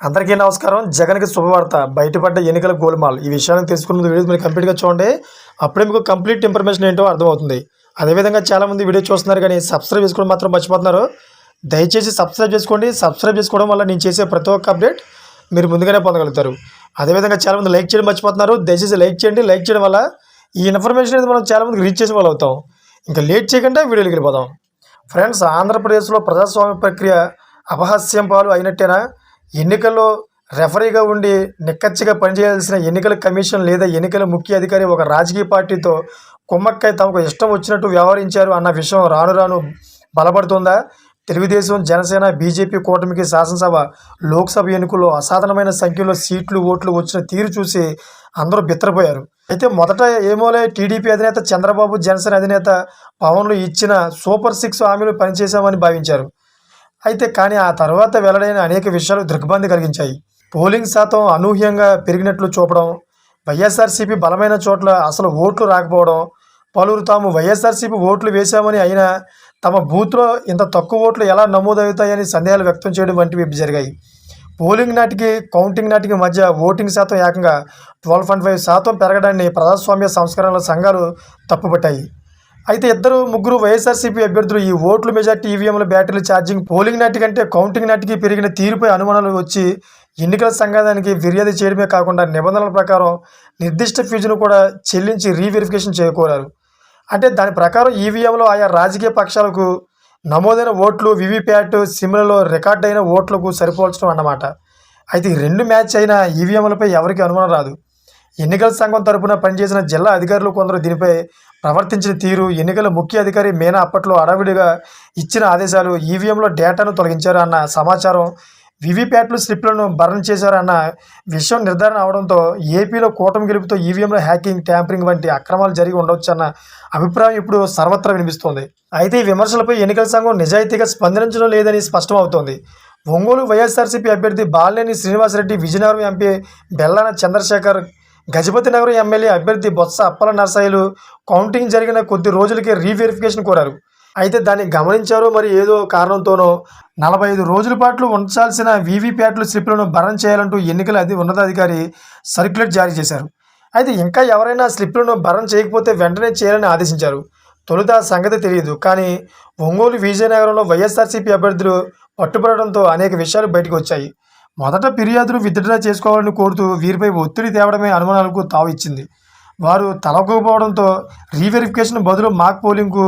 అందరికీ నమస్కారం. జగన్‌కి శుభవార్త. బయటపడ్డ ఎన్నికల గోల్‌మాల్. ఈ విషయాన్ని తెలుసుకునే ముందు వీడియో మీరు కంప్లీట్‌గా చూడండి. అప్పుడే మీకు కంప్లీట్ ఇన్ఫర్మేషన్ ఏంటో అర్థమవుతుంది. అదేవిధంగా చాలామంది వీడియో చూస్తున్నారు కానీ సబ్స్క్రైబ్ చేసుకోవడం మాత్రం మర్చిపోతున్నారు. దయచేసి సబ్స్క్రైబ్ చేసుకోండి. సబ్స్క్రైబ్ చేసుకోవడం వల్ల నేను చేసే ప్రతి ఒక్క అప్డేట్ మీరు ముందుగానే పొందగలుగుతారు. అదేవిధంగా చాలామంది లైక్ చేయడం మర్చిపోతున్నారు. దయచేసి లైక్ చేయండి. లైక్ చేయడం వల్ల ఈ ఇన్ఫర్మేషన్ అనేది మనం చాలామందికి రీచ్ చేసే వాళ్ళు అవుతాం. ఇంకా లేట్ చేయకుండా వీడియోకి వెళ్ళిపోదాం. ఫ్రెండ్స్, ఆంధ్రప్రదేశ్లో ప్రజాస్వామ్య ప్రక్రియ అపహాస్యం పాలు అయినట్టేనా? ఎన్నికల్లో రెఫరీగా ఉండి నిక్కచ్చిగా పనిచేయాల్సిన ఎన్నికల కమిషన్ లేదా ఎన్నికల ముఖ్య అధికారి ఒక రాజకీయ పార్టీతో కుమ్మక్కై తమకు ఇష్టం వచ్చినట్టు వ్యవహరించారు అన్న విషయం రాను రాను బలపడుతుందా? తెలుగుదేశం, జనసేన, బీజేపీ కూటమికి శాసనసభ, లోక్సభ ఎన్నికల్లో అసాధారణమైన సంఖ్యలో సీట్లు, ఓట్లు వచ్చిన తీరు చూసి అందరూ బిత్తరపోయారు. అయితే మొదట ఏమోలే టీడీపీ అధినేత చంద్రబాబు, జనసేన అధినేత పవన్లు ఇచ్చిన సూపర్ 6 హామీలు పనిచేశామని భావించారు. అయితే కానీ ఆ తర్వాత వెల్లడైన అనేక విషయాలు దిగ్భ్రాంతి కలిగించాయి. పోలింగ్ శాతం అనూహ్యంగా పెరిగినట్లు చూపడం, వైఎస్ఆర్సీపీ బలమైన చోట్ల అసలు ఓట్లు రాకపోవడం, పలువురు తాము వైఎస్ఆర్సీపీ ఓట్లు వేశామని అయినా తమ బూత్లో ఇంత తక్కువ ఓట్లు ఎలా నమోదవుతాయని సందేహాలు వ్యక్తం చేయడం వంటివి జరిగాయి. పోలింగ్ నాటికి కౌంటింగ్ నాటికి మధ్య ఓటింగ్ శాతం ఏకంగా 12.5% పెరగడాన్ని ప్రజాస్వామ్య సంస్కరణల సంఘాలు తప్పుపట్టాయి. అయితే ఇద్దరు ముగ్గురు వైఎస్ఆర్సీపీ అభ్యర్థులు ఈ ఓట్లు మెజార్టీ ఈవీఎంల బ్యాటరీల ఛార్జింగ్ పోలింగ్ నాటి కంటే కౌంటింగ్ నాటికి పెరిగిన తీరుపై అనుమానాలు వచ్చి ఎన్నికల సంఘానికి ఫిర్యాదు చేయడమే కాకుండా నిబంధనల ప్రకారం నిర్దిష్ట ఫీజును కూడా చెల్లించి రీవెరిఫికేషన్ చేయకోరారు. అంటే దాని ప్రకారం ఈవీఎంలో ఆయా రాజకీయ పక్షాలకు నమోదైన ఓట్లు వివిప్యాట్ సిమ్లలో రికార్డ్ అయిన ఓట్లకు సరిపోల్చడం అన్నమాట. అయితే ఈ రెండు మ్యాచ్ అయిన ఈవీఎంలపై ఎవరికి అనుమానం రాదు. ఎన్నికల సంఘం తరపున పనిచేసిన జిల్లా అధికారులు కొందరు దీనిపై ప్రవర్తించిన తీరు, ఎన్నికల ముఖ్య అధికారి మీనా అప్పట్లో హడావిడిగా ఇచ్చిన ఆదేశాలు, ఈవీఎంలో డేటాను తొలగించారు అన్న సమాచారం, వివిప్యాట్లు స్లిప్లను బర్న్ చేశారు అన్న విషయం నిర్ధారణ అవడంతో ఏపీలో కూటమి గెలుపుతో ఈవీఎంలో హ్యాకింగ్, ట్యాంపరింగ్ వంటి అక్రమాలు జరిగి ఉండవచ్చు అన్న అభిప్రాయం ఇప్పుడు సర్వత్రా వినిపిస్తోంది. అయితే ఈ విమర్శలపై ఎన్నికల సంఘం నిజాయితీగా స్పందించడం లేదని స్పష్టమవుతోంది. ఒంగోలు వైఎస్ఆర్సీపీ అభ్యర్థి బాలినేని శ్రీనివాసరెడ్డి, విజయనగరం ఎంపీ బెల్లాన చంద్రశేఖర్, గజపతి నగరం ఎమ్మెల్యే అభ్యర్థి బొత్స అప్పల నరసాయిలు కౌంటింగ్ జరిగిన కొద్ది రోజులకే రీవెరిఫికేషన్ కోరారు. అయితే దాన్ని గమనించారో మరి ఏదో కారణంతోనో 45 రోజుల పాటు ఉంచాల్సిన వీవీప్యాట్ల స్లిప్లను బర్న్ చేయాలంటూ ఎన్నికల ఉన్నతాధికారి సర్క్యులర్ జారీ చేశారు. అయితే ఇంకా ఎవరైనా స్లిప్లను బర్న్ చేయకపోతే వెంటనే చేయాలని ఆదేశించారు. తొలుత సంగతి తెలియదు, కానీ ఒంగోలు, విజయనగరంలో వైఎస్ఆర్సీపీ అభ్యర్థులు పట్టుబడడంతో అనేక విషయాలు బయటకు వచ్చాయి. మొదట ఫిర్యాదులు విత్డ్రా చేసుకోవాలని కోరుతూ వీరిపై ఒత్తిడి తేవడమే అనుమానాలకు తావు ఇచ్చింది. వారు తలకపోవడంతో రీవెరిఫికేషన్ బదులు మాక్ పోలింగ్కు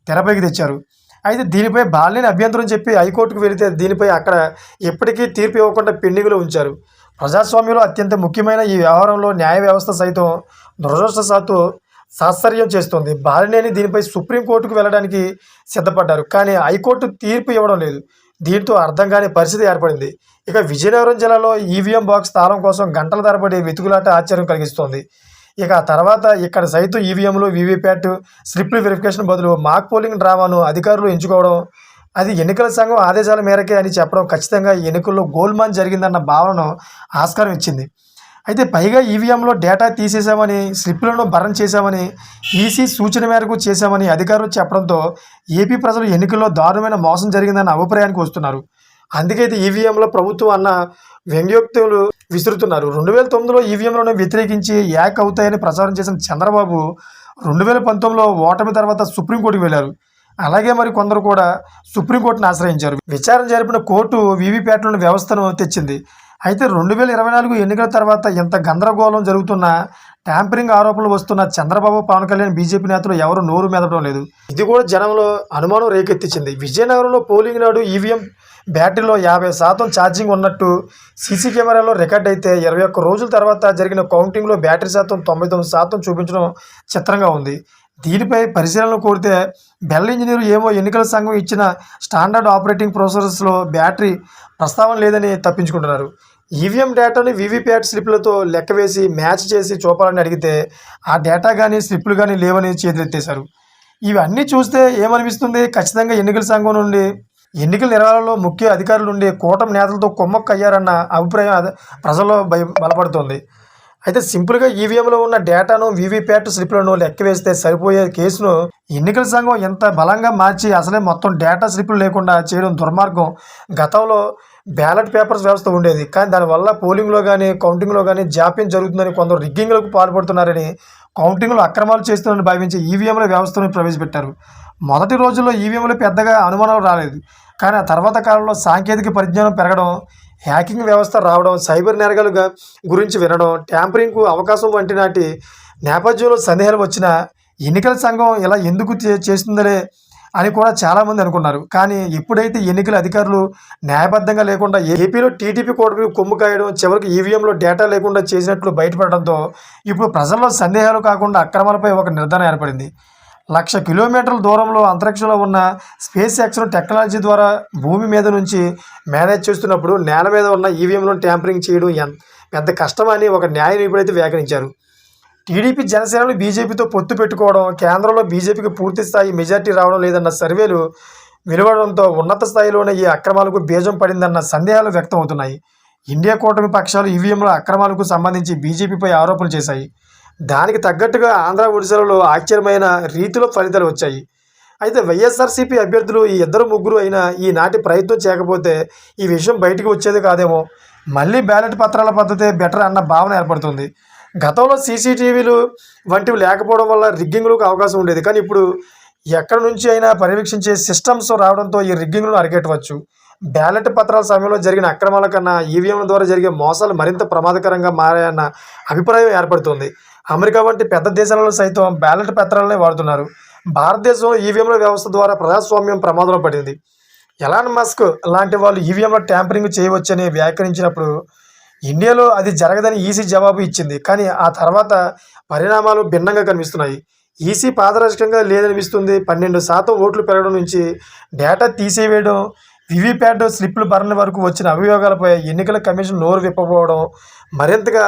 తెరపైకి తెచ్చారు. అయితే దీనిపై బాలినేని అభ్యంతరం చెప్పి హైకోర్టుకు వెళితే దీనిపై అక్కడ ఎప్పటికీ తీర్పు ఇవ్వకుండా పెండింగ్లో ఉంచారు. ప్రజాస్వామ్యంలో అత్యంత ముఖ్యమైన ఈ వ్యవహారంలో న్యాయ వ్యవస్థ సైతం దురదృష్టవశాత్తు సాత్సర్యం చేస్తోంది. బాలినేని దీనిపై సుప్రీంకోర్టుకు వెళ్ళడానికి సిద్ధపడ్డారు, కానీ హైకోర్టు తీర్పు ఇవ్వడం లేదు. దీంతో అర్థం కాని పరిస్థితి ఏర్పడింది. ఇక విజయనగరం జిల్లాలో ఈవీఎం బాక్స్ తాళం కోసం గంటల తరబడి వెతుకులాట ఆశ్చర్యం కలిగిస్తోంది. ఇక తర్వాత ఇక్కడ సైతం ఈవీఎంలు, వీవీప్యాట్ స్లిప్ల వెరిఫికేషన్ బదులు మాక్ పోలింగ్ డ్రామాను అధికారులు ఎంచుకోవడం, అది ఎన్నికల సంఘం ఆదేశాల మేరకే అని చెప్పడం ఖచ్చితంగా ఎన్నికల్లో గోల్మాల్ జరిగిందన్న భావనను ఆస్కారం ఇచ్చింది. అయితే పైగా ఈవీఎంలో డేటా తీసేశామని, స్లిప్లను బర్న్ చేశామని, ఈసీ సూచన మేరకు చేశామని అధికారులు చెప్పడంతో ఏపీ ప్రజలు ఎన్నికల్లో దారుణమైన మోసం జరిగిందన్న అభిప్రాయానికి వస్తున్నారు. అందుకే ఈవీఎంలో ప్రభుత్వం అన్న వ్యంగ్యోక్తులు విసురుతున్నారు. 2009లో ఈవీఎంలను వ్యతిరేకించి యాక్ అవుతాయని ప్రచారం చేసిన చంద్రబాబు 2019లో ఓటమి తర్వాత సుప్రీంకోర్టుకు వెళ్లారు. అలాగే మరి కొందరు కూడా సుప్రీంకోర్టును ఆశ్రయించారు. విచారణ జరిపిన కోర్టు వీవీప్యాట్లను వ్యవస్థను తెచ్చింది. అయితే 2024 ఎన్నికల తర్వాత ఎంత గందరగోళం జరుగుతున్నా, ట్యాంపరింగ్ ఆరోపణలు వస్తున్న చంద్రబాబు, పవన్ కళ్యాణ్, బీజేపీ నేతలు ఎవరు నోరు మెదపడం లేదు. ఇది కూడా జనంలో అనుమానం రేకెత్తించింది. విజయనగరంలో పోలింగ్ నాడు ఈవీఎం బ్యాటరీలో 50% ఛార్జింగ్ ఉన్నట్టు సీసీ కెమెరాలో రికార్డ్ అయితే 21 రోజుల తర్వాత జరిగిన కౌంటింగ్లో బ్యాటరీ శాతం 99% చూపించడం చిత్రంగా ఉంది. దీనిపై పరిశీలన కోరితే బెల్ ఇంజనీరు ఏమో ఎన్నికల సంఘం ఇచ్చిన స్టాండర్డ్ ఆపరేటింగ్ ప్రాసెసర్స్లో బ్యాటరీ ప్రస్తావన లేదని తప్పించుకుంటున్నారు. ఈవీఎం డేటాను వీవీప్యాట్ స్లిప్లతో లెక్కవేసి మ్యాచ్ చేసి చూపాలని అడిగితే ఆ డేటా కానీ స్లిప్లు కానీ లేవని చేతులెత్తేశారు. ఇవన్నీ చూస్తే ఏమనిపిస్తుంది? ఖచ్చితంగా ఎన్నికల సంఘం నుండి, ఎన్నికల నిర్వహణలో ముఖ్య అధికారుల నుండి కూటమి నేతలతో కొమ్మక్కు అయ్యారన్న అభిప్రాయం ప్రజల్లో బలపడుతోంది. అయితే సింపుల్గా ఈవీఎంలో ఉన్న డేటాను, వీవీప్యాట్ స్లిప్లను లెక్కవేస్తే సరిపోయే కేసును ఎన్నికల సంఘం ఎంత బలంగా మార్చి అసలే మొత్తం డేటా స్లిప్లు లేకుండా చేయడం దుర్మార్గం. గతంలో బ్యాలెట్ పేపర్స్ వ్యవస్థ ఉండేది. కానీ దానివల్ల పోలింగ్‌లో గానీ, కౌంటింగ్‌లో గానీ జాప్యం జరుగుతుందని కొందరు రిగ్గింగ్‌లకు పాల్పడుతున్నారని, కౌంటింగ్‌లో అక్రమాలు చేస్తున్నారని భావించి ఈవీఎంల వ్యవస్థను ప్రవేశపెట్టారు. మొదటి రోజుల్లో ఈవీఎంలు పెద్దగా అనుమానాలు రాలేదు. కానీ ఆ తర్వాత కాలంలో సాంకేతిక పరిజ్ఞానం పెరగడం, హ్యాకింగ్ వ్యవస్థ రావడం, సైబర్ నేరగాల గురించి వినడం, ట్యాంపరింగ్‌కు అవకాశం వంటి నాటి నేపథ్యంలో సందేహాలు వచ్చినా ఎన్నికల సంఘం ఇలా ఎందుకు చేస్తుందలే అని కూడా చాలామంది అనుకున్నారు. కానీ ఎప్పుడైతే ఎన్నికల అధికారులు న్యాయబద్ధంగా లేకుండా ఏపీలో టీడీపీ కూటమికి కొమ్ము కాయడం, చివరికి ఈవీఎంలో డేటా లేకుండా చేసినట్లు బయటపడడంతో ఇప్పుడు ప్రజల్లో సందేహాలు కాకుండా అక్రమాలపై ఒక నిర్ధారణ ఏర్పడింది. 1,00,000 కిలోమీటర్ల దూరంలో అంతరిక్షంలో ఉన్న స్పేస్ ఎక్స్ను టెక్నాలజీ ద్వారా భూమి మీద నుంచి మేనేజ్ చేస్తున్నప్పుడు నేల మీద ఉన్న ఈవీఎంలను ట్యాంపరింగ్ చేయడం పెద్ద కష్టమని ఒక న్యాయ నిపుణుడైతే వ్యాఖ్యానించారు. టీడీపీ జనసేనలు బీజేపీతో పొత్తు పెట్టుకోవడం, కేంద్రంలో బీజేపీకి పూర్తి స్థాయి మెజార్టీ రావడం లేదన్న సర్వేలు వెలువడడంతో ఉన్నత స్థాయిలోనే ఈ అక్రమాలకు బీజం పడిందన్న సందేహాలు వ్యక్తమవుతున్నాయి. ఇండియా కూటమి పక్షాలు ఈవీఎంల అక్రమాలకు సంబంధించి బీజేపీపై ఆరోపణలు చేశాయి. దానికి తగ్గట్టుగా ఆంధ్ర, ఒడిశాలలో ఆశ్చర్యమైన రీతిలో ఫలితాలు వచ్చాయి. అయితే వైఎస్ఆర్సీపీ అభ్యర్థులు ఈ ఇద్దరు ముగ్గురు అయినా ఈనాటి ప్రయత్నం చేయకపోతే ఈ విషయం బయటికి వచ్చేది కాదేమో. మళ్ళీ బ్యాలెట్ పత్రాల పద్ధతే బెటర్ అన్న భావన ఏర్పడుతుంది. గతంలో సీసీటీవీలు వంటివి లేకపోవడం వల్ల రిగ్గింగ్లకు అవకాశం ఉండేది. కానీ ఇప్పుడు ఎక్కడి నుంచి అయినా పర్యవేక్షించే సిస్టమ్స్ రావడంతో ఈ రిగ్గింగ్లను అరికట్టవచ్చు. బ్యాలెట్ పత్రాల సమయంలో జరిగిన అక్రమాల కన్నా ఈవీఎంల ద్వారా జరిగే మోసాలు మరింత ప్రమాదకరంగా మారాయన్న అభిప్రాయం ఏర్పడుతుంది. అమెరికా వంటి పెద్ద దేశాలలో సైతం బ్యాలెట్ పత్రాలనే వాడుతున్నారు. భారతదేశంలో ఈవీఎంల వ్యవస్థ ద్వారా ప్రజాస్వామ్యం ప్రమాదంలో పడింది. ఎలాన్ మస్క్ లాంటి వాళ్ళు ఈవీఎంలో ట్యాంపరింగ్ చేయవచ్చని వ్యాఖ్యానించినప్పుడు ఇండియాలో అది జరగదని ఈసీ జవాబు ఇచ్చింది. కానీ ఆ తర్వాత పరిణామాలు భిన్నంగా కనిపిస్తున్నాయి. ఈసీ పారదర్శకంగా లేదనిపిస్తుంది. 12% ఓట్లు పెరగడం నుంచి డేటా తీసివేయడం, వీవీప్యాట్ స్లిప్పులు భరణ వరకు వచ్చిన అభియోగాలపై ఎన్నికల కమిషన్ నోరు విప్పకపోవడం మరింతగా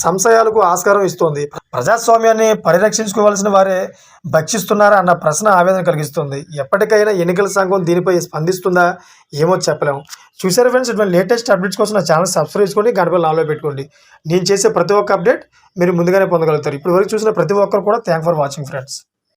సంశయాలకు ఆస్కారం ఇస్తోంది. ప్రజాస్వామ్యాన్ని పరిరక్షించుకోవాల్సిన వారే భక్షిస్తున్నారా అన్న ప్రశ్న ఆవేదన కలిగిస్తుంది. ఎప్పటికైనా ఎన్నికల సంఘం దీనిపై స్పందిస్తుందా ఏమో చెప్పలేము. చూసారా ఫ్రెండ్స్, ఇటువంటి లేటెస్ట్ అప్డేట్స్ కోసం నా ఛానల్ సబ్స్క్రైబ్ చేసుకోండి, గంట బెల్ ఆన్లో పెట్టుకోండి. నేను చేసే ప్రతి ఒక్క అప్డేట్ మీరు ముందుగానే పొందగలుగుతారు. ఇప్పటి వరకు చూసిన ప్రతి ఒక్కరు కూడా థ్యాంక్ ఫర్ వాచింగ్ ఫ్రెండ్స్.